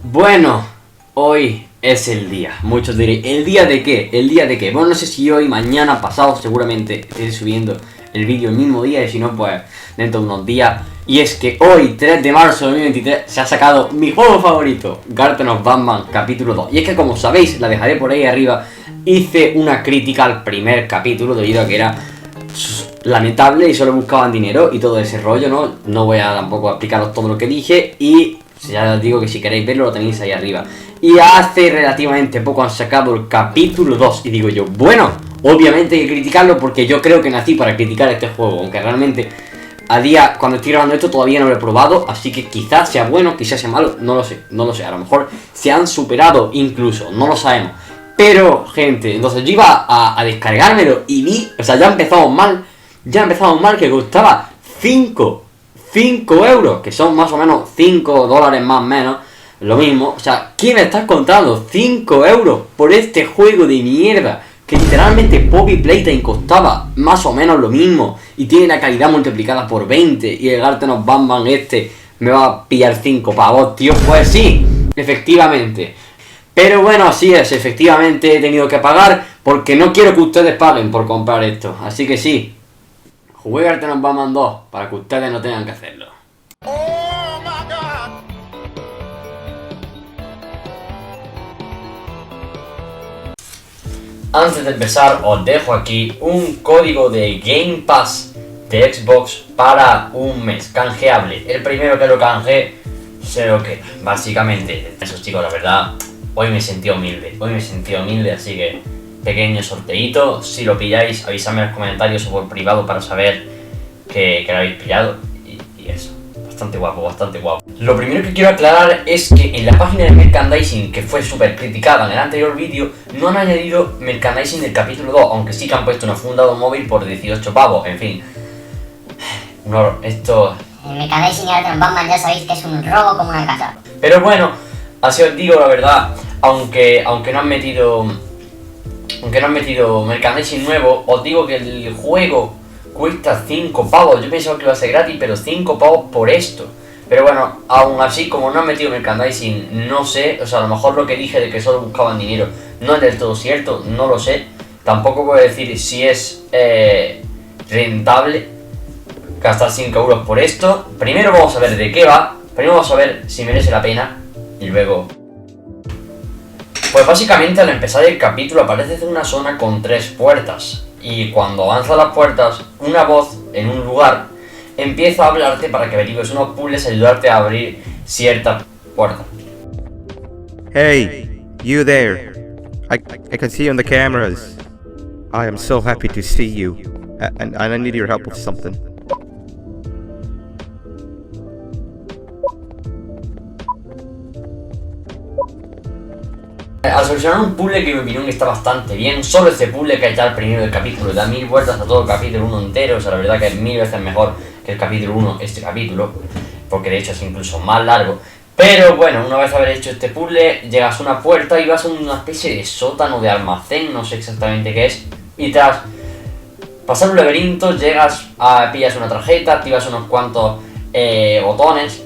Bueno, hoy es el día. Muchos diréis, ¿el día de qué? ¿El día de qué? Bueno, no sé si hoy, mañana, pasado, seguramente estaré subiendo el vídeo el mismo día y si no, pues dentro de unos días. Y es que hoy, 3 de marzo de 2023, se ha sacado mi juego favorito, Garten of Banban capítulo 2. Y es que como sabéis, la dejaré por ahí arriba, hice una crítica al primer capítulo debido a que era lamentable y solo buscaban dinero y todo ese rollo, ¿no? No voy a tampoco explicaros todo lo que dije y ya os digo que si queréis verlo lo tenéis ahí arriba. Y hace relativamente poco han sacado el capítulo 2 y digo yo, bueno, obviamente hay que criticarlo porque yo creo que nací para criticar este juego, aunque realmente a día, cuando estoy grabando esto todavía no lo he probado, así que quizás sea bueno, quizás sea malo, no lo sé, a lo mejor se han superado incluso, no lo sabemos. Pero, gente, entonces yo iba a descargármelo y vi, o sea, ya empezamos mal, que costaba 5 euros, que son más o menos 5 dólares más o menos, lo mismo. O sea, ¿quién me está contando 5 euros por este juego de mierda? Que literalmente Poppy Playtime costaba más o menos lo mismo y tiene la calidad multiplicada por 20 y el Garten of Banban este me va a pillar 5 pavos, tío. Pues sí, efectivamente. Pero bueno, así es, efectivamente he tenido que pagar porque no quiero que ustedes paguen por comprar esto. Así que sí, jugué Garten of Banban 2 para que ustedes no tengan que hacerlo. Oh my God. Antes de empezar os dejo aquí un código de Game Pass de Xbox para un mes, canjeable. El primero que lo canje se lo queda, básicamente. Eso, chicos, la verdad, hoy me sentí humilde, así que pequeño sorteito. Si lo pilláis, avisadme en los comentarios o por privado para saber que lo habéis pillado. Y eso, bastante guapo. Lo primero que quiero aclarar es que en la página de merchandising, que fue súper criticada en el anterior vídeo, no han añadido merchandising del capítulo 2, aunque sí que han puesto una funda de un móvil por 18 pavos, en fin. No, esto... El merchandising de Garten of Banban ya sabéis que es un robo como una casa. Pero bueno, así os digo la verdad, aunque no han metido merchandising nuevo, os digo que el juego cuesta 5 pavos. Yo pensaba que iba a ser gratis, pero 5 pavos por esto. Pero bueno, aún así, como no han metido merchandising, no sé, o sea, a lo mejor lo que dije de que solo buscaban dinero no es del todo cierto, no lo sé. Tampoco puedo decir si es rentable gastar 5 euros por esto. Primero vamos a ver de qué va, primero vamos a ver si merece la pena y luego... Pues básicamente al empezar el capítulo aparece una zona con 3 puertas y cuando avanzas las puertas, una voz en un lugar empieza a hablarte para que averigües unos puzzles y ayudarte a abrir cierta puerta. Hey, you there. I can see you on the cameras. I am so happy to see you. And I need your help with something. Al solucionar un puzzle que en mi opinión está bastante bien, solo este puzzle que está al primero del capítulo, da 1000 vueltas a todo el capítulo 1 entero, o sea, la verdad que es 1000 veces mejor que el capítulo 1 este capítulo, porque de hecho es incluso más largo. Pero bueno, una vez haber hecho este puzzle, llegas a una puerta y vas a una especie de sótano de almacén, no sé exactamente qué es, y tras pasar un laberinto llegas a pillas una tarjeta, activas unos cuantos botones.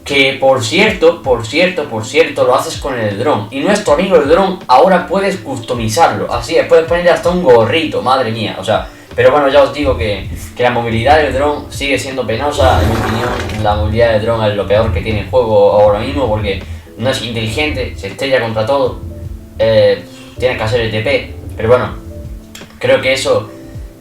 Que por cierto, lo haces con el dron. Y nuestro amigo el dron ahora puedes customizarlo. Así es, puedes ponerle hasta un gorrito, madre mía. O sea, pero bueno, ya os digo que la movilidad del dron sigue siendo penosa. En mi opinión, la movilidad del dron es lo peor que tiene el juego ahora mismo. Porque no es inteligente, se estrella contra todo. Tienes que hacer el TP. Pero bueno, creo que eso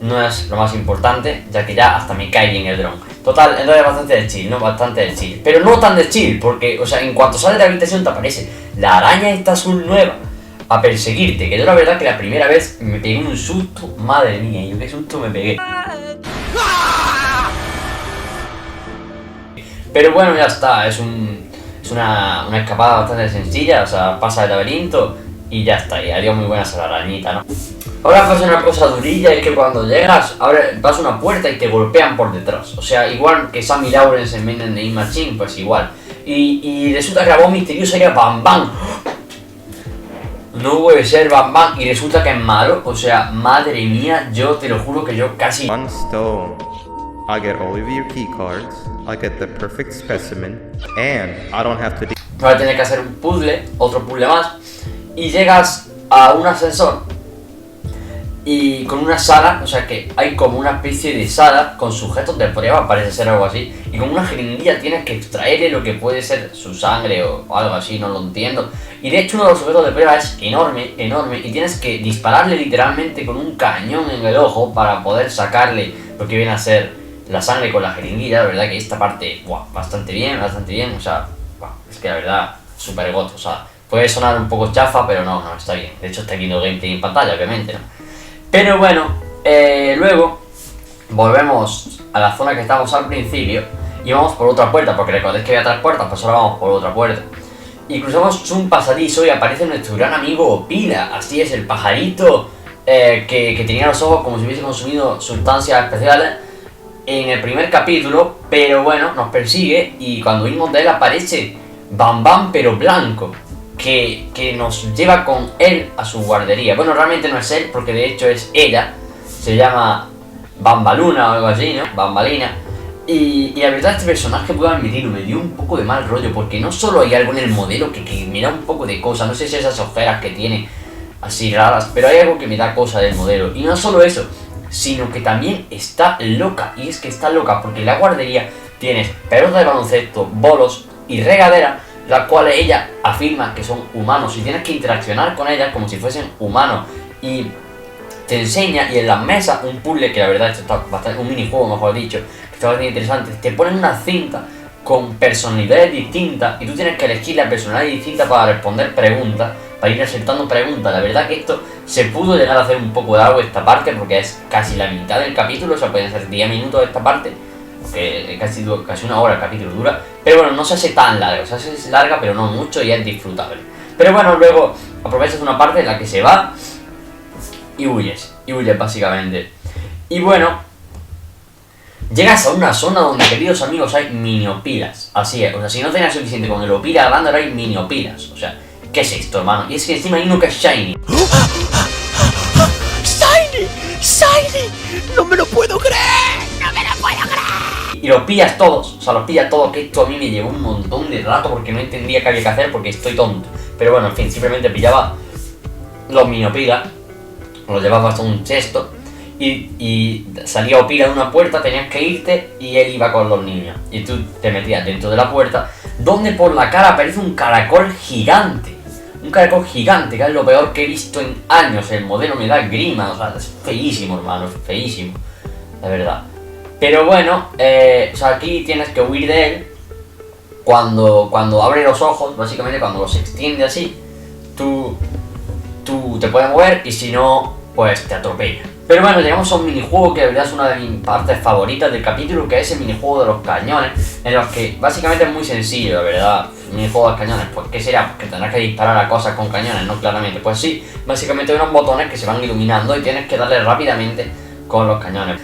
no es lo más importante, ya que ya hasta me cae bien el dron. Total, entonces bastante de chill, ¿no? Bastante de chill. Pero no tan de chill, porque, o sea, en cuanto sales de la habitación te aparece la araña esta azul nueva a perseguirte. Que yo la verdad que la primera vez me pegué un susto, madre mía, yo qué susto me pegué. Pero bueno, ya está, es una escapada bastante sencilla, o sea, pasa el laberinto y ya está, y adiós muy buenas a la arañita, ¿no? Ahora pasa una cosa durilla, es que cuando llegas, vas a una puerta y te golpean por detrás. O sea, igual que Sammy Lawrence en Men in the Machine, pues igual. Y resulta que la voz misteriosa era Bam Bam. No puede ser Bam Bam y resulta que es malo. O sea, madre mía, yo te lo juro que yo casi... One stone. I get all of your key cards. I get the perfect specimen. And I don't have to... Ahora tienes que hacer un puzzle, otro puzzle más, y llegas a un ascensor y con una sala, o sea que hay como una especie de sala con sujetos de prueba, parece ser algo así, y con una jeringuilla tienes que extraerle lo que puede ser su sangre o algo así, no lo entiendo. Y de hecho uno de los sujetos de prueba es enorme, y tienes que dispararle literalmente con un cañón en el ojo para poder sacarle lo que viene a ser la sangre con la jeringuilla. La verdad que esta parte, bastante bien, o sea, es que la verdad, súper goto, o sea, puede sonar un poco chafa, pero no, está bien. De hecho está viendo gameplay en pantalla, obviamente, ¿no? Pero bueno, luego volvemos a la zona que estábamos al principio y vamos por otra puerta, porque recordéis que había 3 puertas, pues ahora vamos por otra puerta. Y cruzamos un pasadizo y aparece nuestro gran amigo Pila, así es, el pajarito que tenía los ojos como si hubiese consumido sustancias especiales en el primer capítulo, pero bueno, nos persigue y cuando vimos de él aparece Bam Bam pero blanco, que nos lleva con él a su guardería. Bueno, realmente no es él, porque de hecho es ella, se llama Bambaluna o algo así, ¿no? Bambalina. Y la verdad este personaje, puedo admitirlo, me dio un poco de mal rollo, porque no solo hay algo en el modelo que me da un poco de cosa, no sé si esas ojeras que tiene así raras, pero hay algo que me da cosa del modelo. Y no solo eso, sino que también está loca, y es que está loca porque en la guardería tienes pelota de baloncesto, bolos y regadera, las cuales ella afirma que son humanos y tienes que interaccionar con ellas como si fuesen humanos, y te enseña, y en las mesas un puzzle que la verdad esto está bastante, un minijuego mejor dicho, que está bastante interesante. Te ponen una cinta con personalidades distintas y tú tienes que elegir la personalidad distinta para responder preguntas, para ir acertando preguntas. La verdad que esto se pudo llegar a hacer un poco de algo esta parte, porque es casi la mitad del capítulo, o sea, pueden ser 10 minutos de esta parte, porque casi una hora el capítulo dura, pero bueno, no se hace tan largo, o sea, se hace larga pero no mucho y es disfrutable. Pero bueno, luego aprovechas una parte en la que se va y huyes básicamente. Y bueno, llegas a una zona donde, queridos amigos, hay miniopilas. Así es, o sea, si no tenías suficiente con el opila grande, ahora hay miniopilas. O sea, ¿qué es esto, hermano? Y es que encima hay uno que es shiny. ¡Shiny! ¡No me lo puedo creer! Y los pillas todos, o sea, los pillas todos, que esto a mí me llevó un montón de rato porque no entendía qué había que hacer porque estoy tonto. Pero bueno, en fin, simplemente pillaba los miniopilas, los llevaba hasta un cesto y salía Opila de una puerta, tenías que irte y él iba con los niños. Y tú te metías dentro de la puerta, donde por la cara aparece un caracol gigante. Un caracol gigante, que es lo peor que he visto en años. El modelo me da grima, o sea, es feísimo, hermano, es feísimo, de verdad. Pero bueno, o sea, aquí tienes que huir de él. Cuando abre los ojos, básicamente cuando los extiende así, tú te puedes mover y si no, pues te atropella. Pero bueno, llegamos a un minijuego que de verdad es una de mis partes favoritas del capítulo, que es el minijuego de los cañones, en los que básicamente es muy sencillo, la verdad. El minijuego de los cañones, pues ¿qué será? Pues que tendrás que disparar a cosas con cañones, ¿no? Claramente, pues sí, básicamente hay unos botones que se van iluminando y tienes que darle rápidamente con los cañones.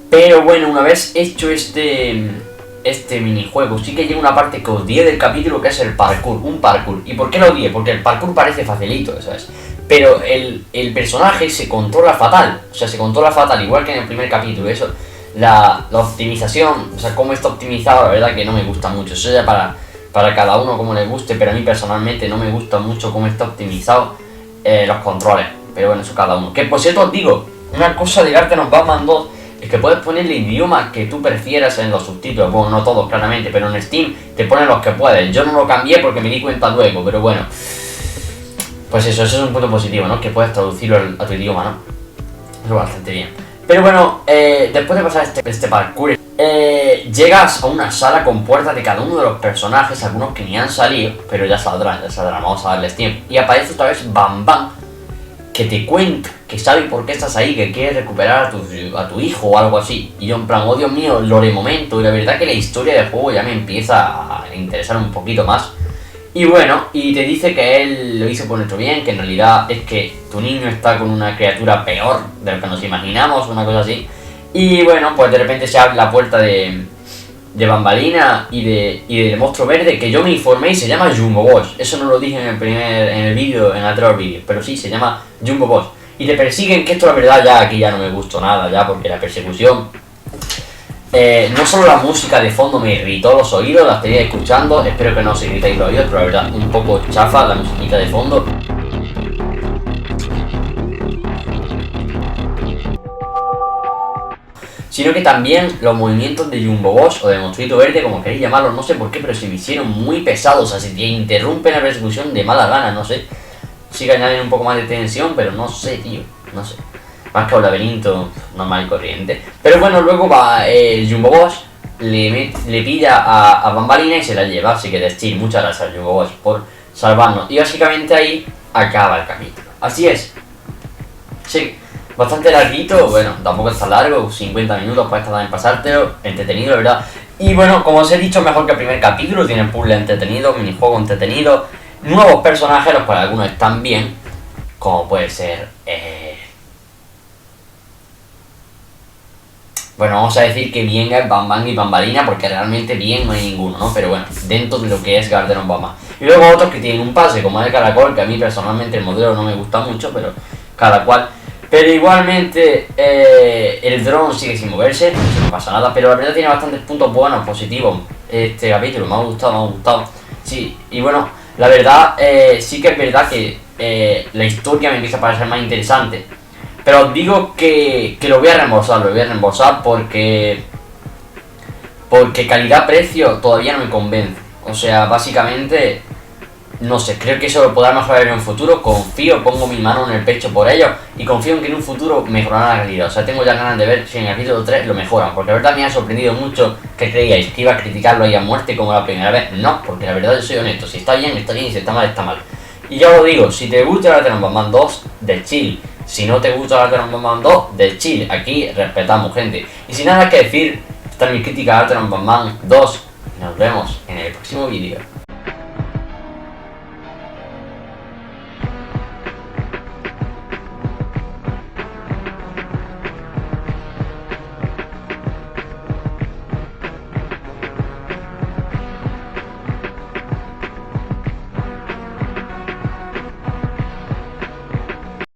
Pero bueno, una vez hecho este minijuego, sí que llega una parte que odié del capítulo, que es el parkour, un parkour. ¿Y por qué lo odié? Porque el parkour parece facilito, ¿sabes? Pero el personaje se controla fatal, o sea, se controla fatal, igual que en el primer capítulo. Eso, la optimización, o sea, cómo está optimizado, la verdad que no me gusta mucho. Eso ya para cada uno como le guste, pero a mí personalmente no me gusta mucho cómo está optimizado los controles. Pero bueno, eso cada uno. Que por cierto os digo, una cosa de arte nos Batman 2 es que puedes poner el idioma que tú prefieras en los subtítulos. Bueno, no todos claramente, pero en Steam te ponen los que puedes. Yo no lo cambié porque me di cuenta luego, pero bueno. Pues eso es un punto positivo, ¿no? Que puedes traducirlo a tu idioma, ¿no? Eso va bastante bien. Pero bueno, después de pasar este parkour, llegas a una sala con puertas de cada uno de los personajes, algunos que ni han salido, pero ya saldrán, vamos a darles tiempo. Y aparece otra vez Bam Bam, que te cuenta que sabe por qué estás ahí, que quieres recuperar a tu hijo o algo así. Y yo en plan, oh Dios mío, lore momento. Y la verdad que la historia del juego ya me empieza a interesar un poquito más. Y bueno, y te dice que él lo hizo por nuestro bien, que en realidad es que tu niño está con una criatura peor de lo que nos imaginamos, una cosa así. Y bueno, pues de repente se abre la puerta de Bambalina y del monstruo verde, que yo me informé y se llama Jumbo Boss. Eso no lo dije en el vídeo, en el anterior vídeo, pero sí, se llama Jumbo Boss. Y te persiguen, que esto la verdad ya aquí ya no me gustó nada ya, porque la persecución no solo la música de fondo me irritó los oídos, la estaría escuchando, espero que no os irritéis los oídos, pero la verdad, un poco chafa la musiquita de fondo. Sino que también los movimientos de Jumbo Boss o de Monstruito Verde, como queréis llamarlos, no sé por qué, pero se me hicieron muy pesados, o sea, se te interrumpen la persecución de mala gana, no sé. Sí que añaden un poco más de tensión, pero no sé, tío, no sé. Más que un laberinto normal y corriente. Pero bueno, luego va Jumbo Boss, le pilla a Bambalina y se la lleva, así que de chill, muchas gracias Jumbo Boss por salvarnos. Y básicamente ahí acaba el capítulo. Así es. Sí. Bastante larguito, bueno, tampoco está largo, 50 minutos puedes tardar en pasártelo, entretenido, la verdad. Y bueno, como os he dicho, mejor que el primer capítulo, tiene puzzle entretenido, minijuego entretenido, nuevos personajes, los cuales algunos están bien, como puede ser... Bueno, vamos a decir que bien es Bam Bam y Bambalina, porque realmente bien no hay ninguno, ¿no? Pero bueno, dentro de lo que es Garden of Bama. Y luego otros que tienen un pase, como el Caracol, que a mí personalmente el modelo no me gusta mucho, pero cada cual... Pero igualmente el dron sigue sin moverse, no pasa nada, pero la verdad tiene bastantes puntos buenos, positivos. Este capítulo me ha gustado. Sí, y bueno, la verdad sí que es verdad que la historia me empieza a parecer más interesante. Pero os digo que lo voy a reembolsar porque calidad-precio todavía no me convence. O sea, básicamente... No sé, creo que eso lo podrá mejorar en un futuro, confío, pongo mi mano en el pecho por ello y confío en que en un futuro mejorará la calidad. O sea, tengo ya ganas de ver si en el capítulo 3 lo mejoran, porque la verdad me ha sorprendido mucho que creíais que iba a criticarlo ahí a muerte como la primera vez. No, porque la verdad yo soy honesto, si está bien, está bien, y si está mal, está mal. Y ya os digo, si te gusta Garden of Bam 2, de chill. Si no te gusta Garden of Bam 2, de chill. Aquí respetamos, gente. Y sin nada que decir, esta es mi crítica a Garden of Bam 2. Nos vemos en el próximo vídeo.